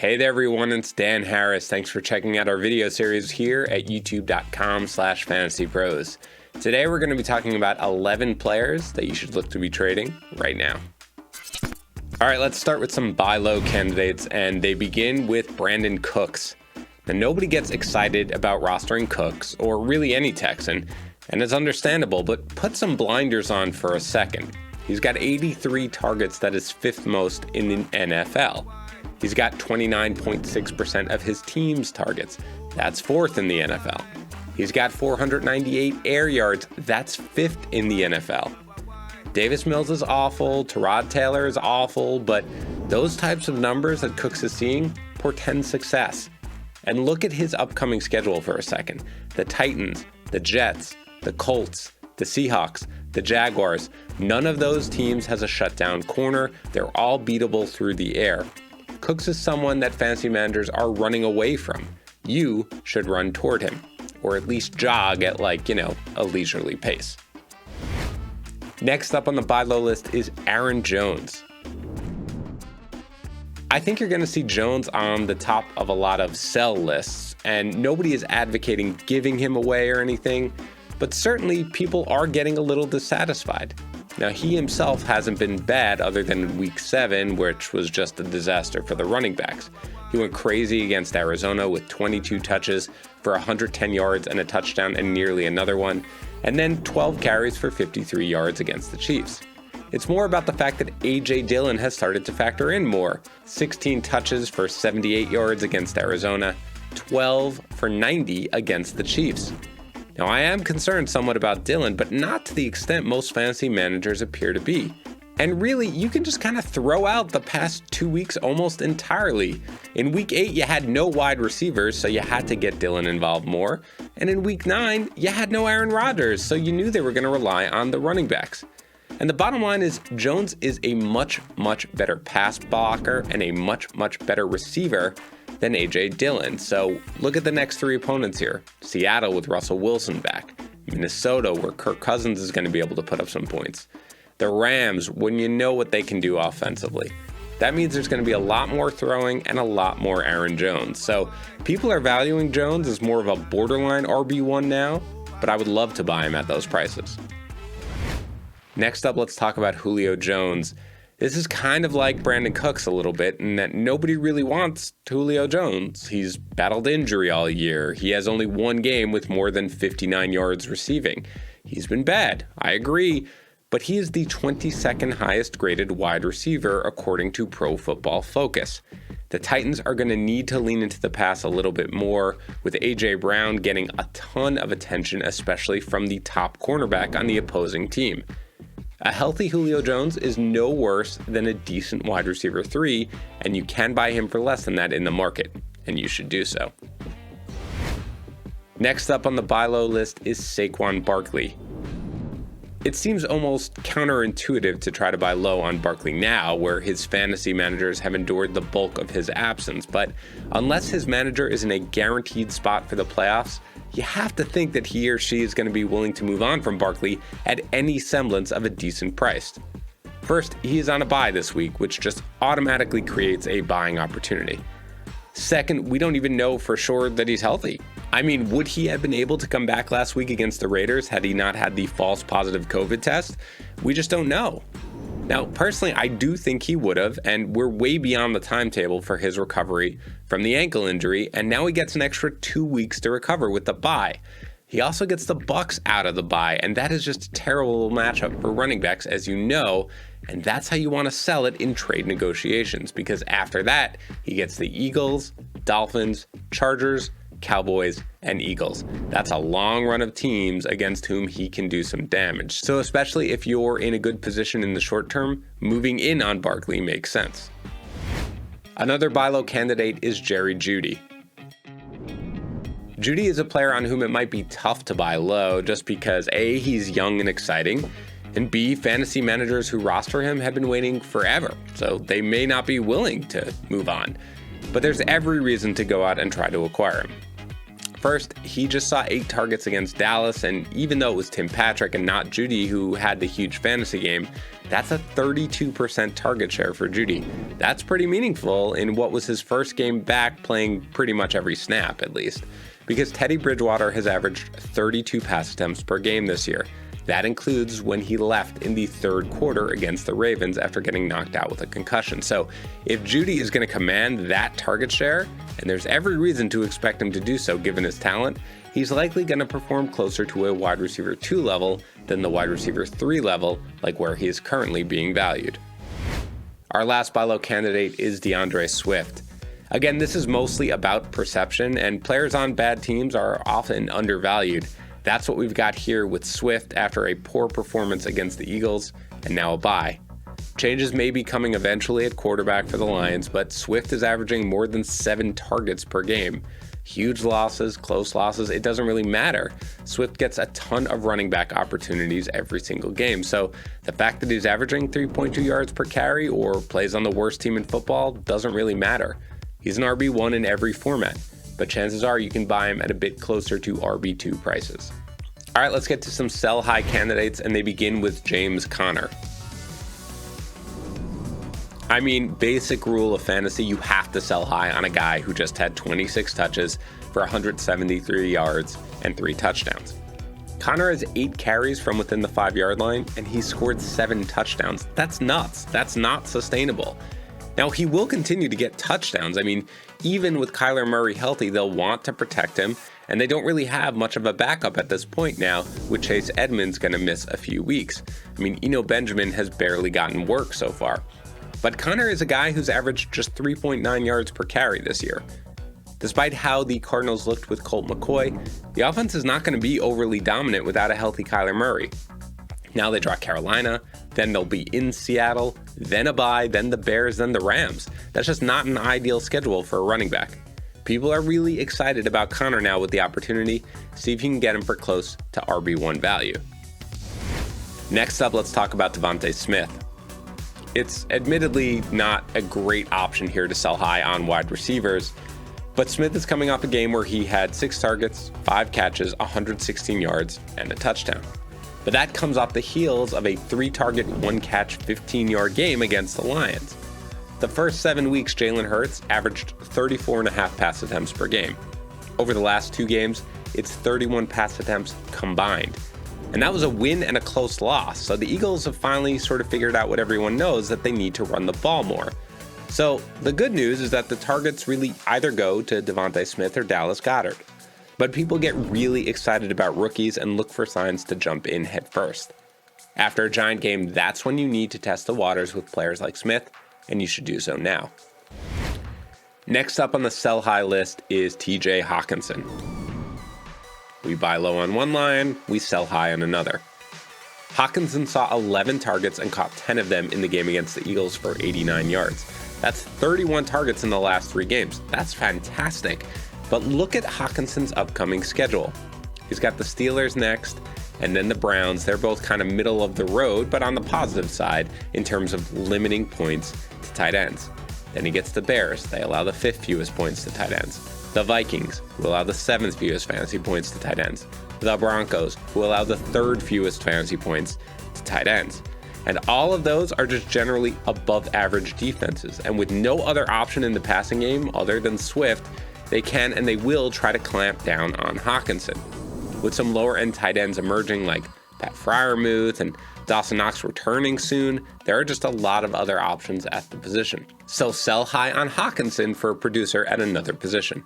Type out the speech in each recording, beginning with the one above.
Hey there everyone, it's Dan Harris. Thanks for checking out our video series here at youtube.com/FantasyPros. Today we're going to be talking about 11 players that you should look to be trading right now. All right, let's start with some buy low candidates, and they begin with Brandin Cooks. Now, nobody gets excited about rostering Cooks, or really any Texan, and it's understandable, but put some blinders on for a second. He's got 83 targets, that is fifth most in the NFL. He's got 29.6% of his team's targets. That's fourth in the NFL. He's got 498 air yards. That's fifth in the NFL. Davis Mills is awful. Tyrod Taylor is awful. But those types of numbers that Cooks is seeing portend success. And look at his upcoming schedule for a second. The Titans, the Jets, the Colts, the Seahawks, the Jaguars. None of those teams has a shutdown corner. They're all beatable through the air. Cooks is someone that fantasy managers are running away from. You should run toward him, or at least jog at a leisurely pace. Next up on the buy low list is Aaron Jones. I think you're going to see Jones on the top of a lot of sell lists, and nobody is advocating giving him away or anything, but certainly people are getting a little dissatisfied. Now, he himself hasn't been bad other than in week 7, which was just a disaster for the running backs. He went crazy against Arizona with 22 touches for 110 yards and a touchdown and nearly another one, and then 12 carries for 53 yards against the Chiefs. It's more about the fact that A.J. Dillon has started to factor in more. 16 touches for 78 yards against Arizona, 12 for 90 against the Chiefs. Now, I am concerned somewhat about Dillon, but not to the extent most fantasy managers appear to be. And really, you can just kind of throw out the past 2 weeks almost entirely. In week 8, you had no wide receivers, so you had to get Dillon involved more. And in week 9, you had no Aaron Rodgers, so you knew they were going to rely on the running backs. And the bottom line is Jones is a much, much better pass blocker and a much, much better receiver than A.J. Dillon. So look at the next 3 opponents here. Seattle with Russell Wilson back. Minnesota, where Kirk Cousins is going to be able to put up some points. The Rams, when you know what they can do offensively. That means there's going to be a lot more throwing and a lot more Aaron Jones. So people are valuing Jones as more of a borderline RB1 now, but I would love to buy him at those prices. Next up, let's talk about Julio Jones. This is kind of like Brandin Cooks a little bit in that nobody really wants Julio Jones. He's battled injury all year. He has only one game with more than 59 yards receiving. He's been bad, I agree, but he is the 22nd highest graded wide receiver according to Pro Football Focus. The Titans are going to need to lean into the pass a little bit more, with A.J. Brown getting a ton of attention, especially from the top cornerback on the opposing team. A healthy Julio Jones is no worse than a decent wide receiver 3, and you can buy him for less than that in the market, and you should do so. Next up on the buy low list is Saquon Barkley. It seems almost counterintuitive to try to buy low on Barkley now, where his fantasy managers have endured the bulk of his absence, but unless his manager is in a guaranteed spot for the playoffs, you have to think that he or she is going to be willing to move on from Barkley at any semblance of a decent price. First, he is on a bye this week, which just automatically creates a buying opportunity. Second, we don't even know for sure that he's healthy. I mean, would he have been able to come back last week against the Raiders had he not had the false positive COVID test? We just don't know. Now, personally, I do think he would have, and we're way beyond the timetable for his recovery from the ankle injury, and now he gets an extra 2 weeks to recover with the bye. He also gets the Bucs out of the bye, and that is just a terrible matchup for running backs, as you know, and that's how you want to sell it in trade negotiations, because after that, he gets the Eagles, Dolphins, Chargers, Cowboys, and Eagles. That's a long run of teams against whom he can do some damage. So especially if you're in a good position in the short term, moving in on Barkley makes sense. Another buy low candidate is Jerry Jeudy. Jeudy is a player on whom it might be tough to buy low just because A, he's young and exciting, and B, fantasy managers who roster him have been waiting forever, so they may not be willing to move on. But there's every reason to go out and try to acquire him. First, he just saw 8 targets against Dallas, and even though it was Tim Patrick and not Jeudy who had the huge fantasy game, that's a 32% target share for Jeudy. That's pretty meaningful in what was his first game back, playing pretty much every snap at least, because Teddy Bridgewater has averaged 32 pass attempts per game this year. That includes when he left in the third quarter against the Ravens after getting knocked out with a concussion. So if Jeudy is going to command that target share, and there's every reason to expect him to do so given his talent, he's likely going to perform closer to a wide receiver 2 level than the wide receiver 3 level, like where he is currently being valued. Our last buy low candidate is DAndre Swift. Again, this is mostly about perception, and players on bad teams are often undervalued. That's what we've got here with Swift after a poor performance against the Eagles and now a bye. Changes may be coming eventually at quarterback for the Lions, but Swift is averaging more than 7 targets per game. Huge losses, close losses, it doesn't really matter. Swift gets a ton of running back opportunities every single game, so the fact that he's averaging 3.2 yards per carry or plays on the worst team in football doesn't really matter. He's an RB1 in every format, but chances are you can buy him at a bit closer to RB2 prices. All right, let's get to some sell high candidates, and they begin with James Conner. I mean, basic rule of fantasy, you have to sell high on a guy who just had 26 touches for 173 yards and 3 touchdowns. Conner has 8 carries from within the 5-yard line, and he scored 7 touchdowns. That's nuts. That's not sustainable. Now, he will continue to get touchdowns. I mean, even with Kyler Murray healthy, they'll want to protect him, and they don't really have much of a backup at this point now, with Chase Edmonds going to miss a few weeks. I mean, Eno Benjamin has barely gotten work so far. But Conner is a guy who's averaged just 3.9 yards per carry this year. Despite how the Cardinals looked with Colt McCoy, the offense is not going to be overly dominant without a healthy Kyler Murray. Now they draw Carolina, then they'll be in Seattle, then a bye, then the Bears, then the Rams. That's just not an ideal schedule for a running back. People are really excited about Conner now with the opportunity. See if you can get him for close to RB1 value. Next up, let's talk about Devonta Smith. It's admittedly not a great option here to sell high on wide receivers, but Smith is coming off a game where he had 6 targets, 5 catches, 116 yards, and a touchdown. But that comes off the heels of a 3-target, 1-catch, 15-yard game against the Lions. The first 7 weeks, Jalen Hurts averaged 34.5 pass attempts per game. Over the last 2 games, it's 31 pass attempts combined. And that was a win and a close loss. So the Eagles have finally sort of figured out what everyone knows, that they need to run the ball more. So the good news is that the targets really either go to Devonta Smith or Dallas Goedert. But people get really excited about rookies and look for signs to jump in head first. After a giant game, that's when you need to test the waters with players like Smith, and you should do so now. Next up on the sell high list is TJ Hockenson. We buy low on one line, we sell high on another. Hockenson saw 11 targets and caught 10 of them in the game against the Eagles for 89 yards. That's 31 targets in the last 3 games. That's fantastic. But look at Hockenson's upcoming schedule. He's got the Steelers next, and then the Browns. They're both kind of middle of the road, but on the positive side in terms of limiting points to tight ends. Then he gets the Bears. They allow the 5th fewest points to tight ends. The Vikings, who allow the 7th fewest fantasy points to tight ends. The Broncos, who allow the 3rd fewest fantasy points to tight ends. And all of those are just generally above average defenses. And with no other option in the passing game other than Swift, they can and they will try to clamp down on Hockenson. With some lower end tight ends emerging like Pat Freiermuth and Dawson Knox returning soon, there are just a lot of other options at the position. So sell high on Hockenson for a producer at another position.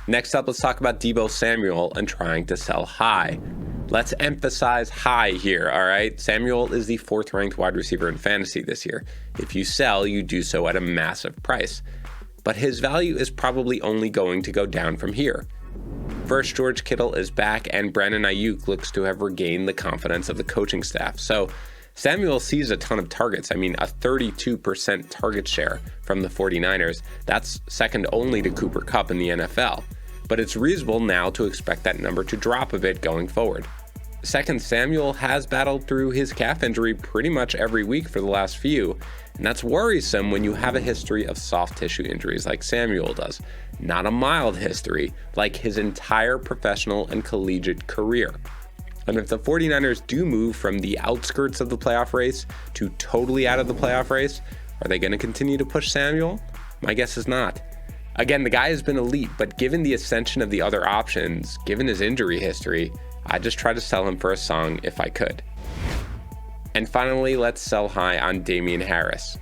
Next up, let's talk about Deebo Samuel and trying to sell high. Let's emphasize high here, all right? Samuel is the 4th ranked wide receiver in fantasy this year. If you sell, you do so at a massive price. But his value is probably only going to go down from here. First, George Kittle is back, and Brandon Aiyuk looks to have regained the confidence of the coaching staff. So Samuel sees a ton of targets. I mean, a 32% target share from the 49ers. That's second only to Cooper Kupp in the NFL. But it's reasonable now to expect that number to drop a bit going forward. Second, Samuel has battled through his calf injury pretty much every week for the last few, and that's worrisome when you have a history of soft tissue injuries like Samuel does, not a mild history like his entire professional and collegiate career. And if the 49ers do move from the outskirts of the playoff race to totally out of the playoff race, are they going to continue to push Samuel? My guess is not. Again, the guy has been elite, but given the ascension of the other options, given his injury history, I'd just try to sell him for a song if I could. And finally, let's sell high on Damien Harris.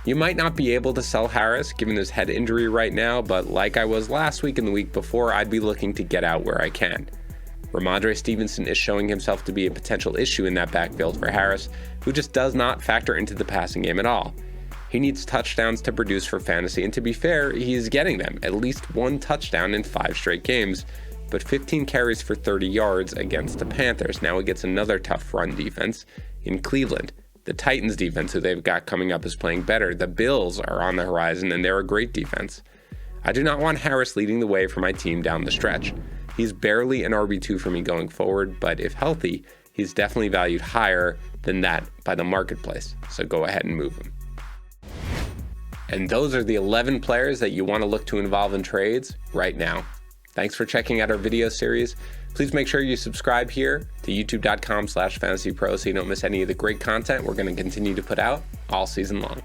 You might not be able to sell Harris given his head injury right now, but like I was last week and the week before, I'd be looking to get out where I can. Ramondre Stevenson is showing himself to be a potential issue in that backfield for Harris, who just does not factor into the passing game at all. He needs touchdowns to produce for fantasy, and to be fair, he's getting them, at least one touchdown in 5 straight games, but 15 carries for 30 yards against the Panthers. Now he gets another tough run defense in Cleveland. The Titans defense, who they've got coming up, is playing better. The Bills are on the horizon, and they're a great defense. I do not want Harris leading the way for my team down the stretch. He's barely an RB2 for me going forward, but if healthy, he's definitely valued higher than that by the marketplace, so go ahead and move him. And those are the 11 players that you want to look to involve in trades right now. Thanks for checking out our video series. Please make sure you subscribe here to youtube.com/fantasypros so you don't miss any of the great content we're going to continue to put out all season long.